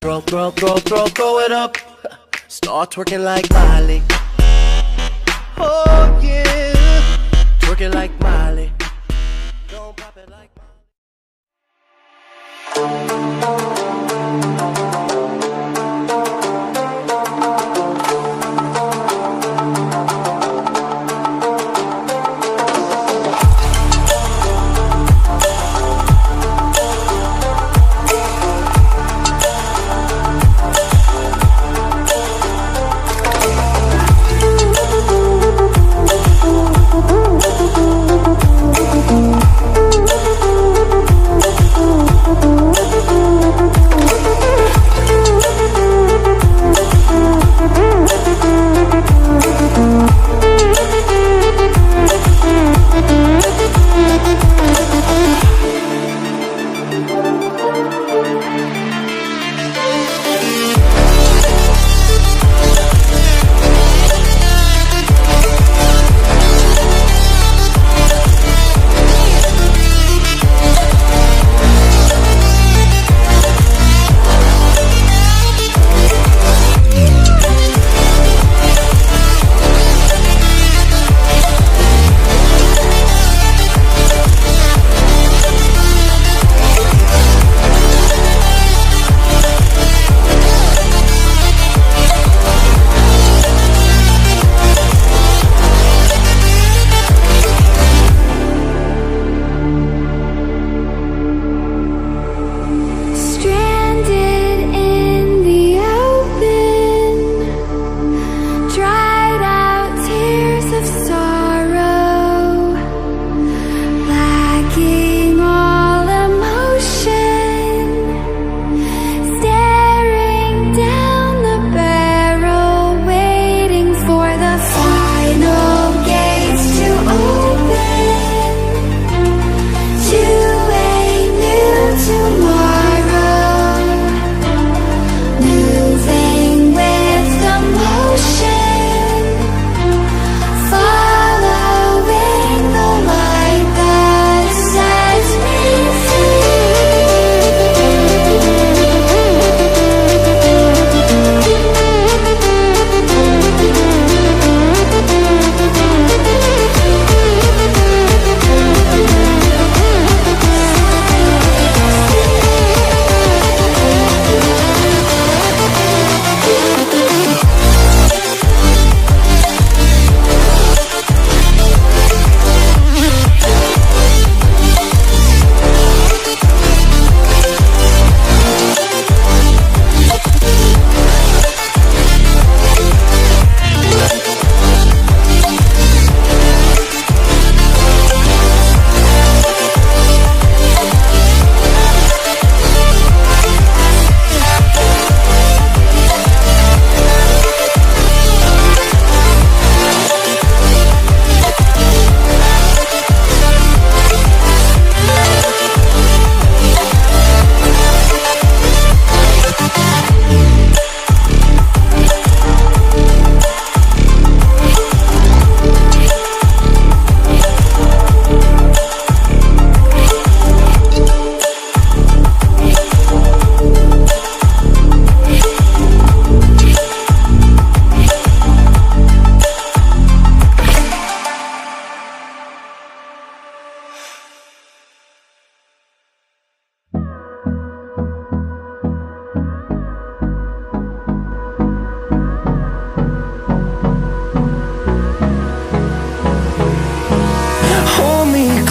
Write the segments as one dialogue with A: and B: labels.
A: Throw it up. Start twerking like Miley. Oh yeah, twerking like Miley. Don't pop it like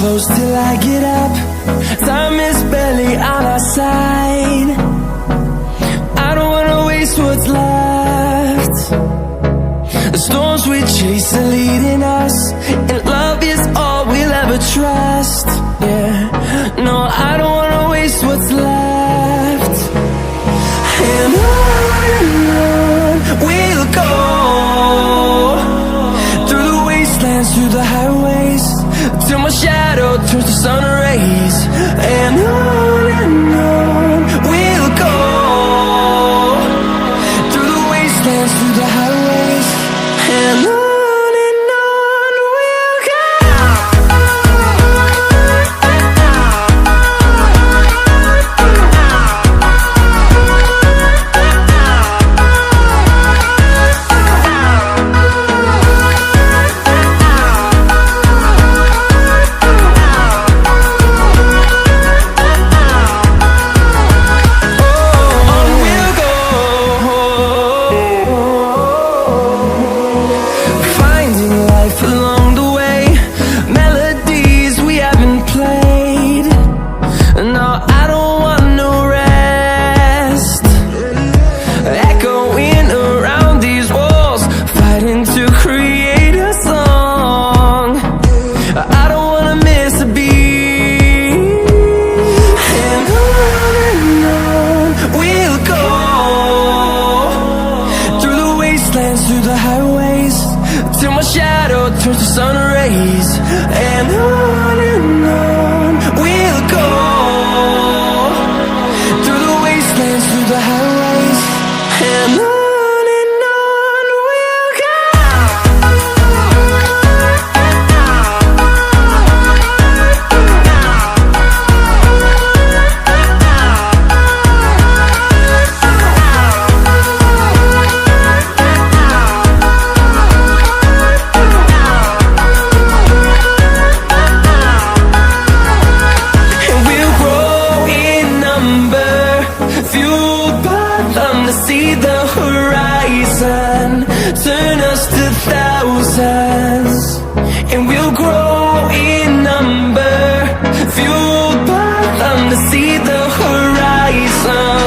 B: close till I get up. Time is barely on our side. I don't wanna waste what's left. The storms we chase are leading us, and love is all we'll ever trust. Yeah, no, I don't wanna waste what's left. And on we'll go, through the wastelands, through the highways, till my shadow turns to sun rays. And on we'll go, through the wastelands, through the highways, and on and on we'll go, through the wastelands, through the highways, and on we'll go. See the horizon, turn us to thousands, and we'll grow in number, fueled by them to see the horizon.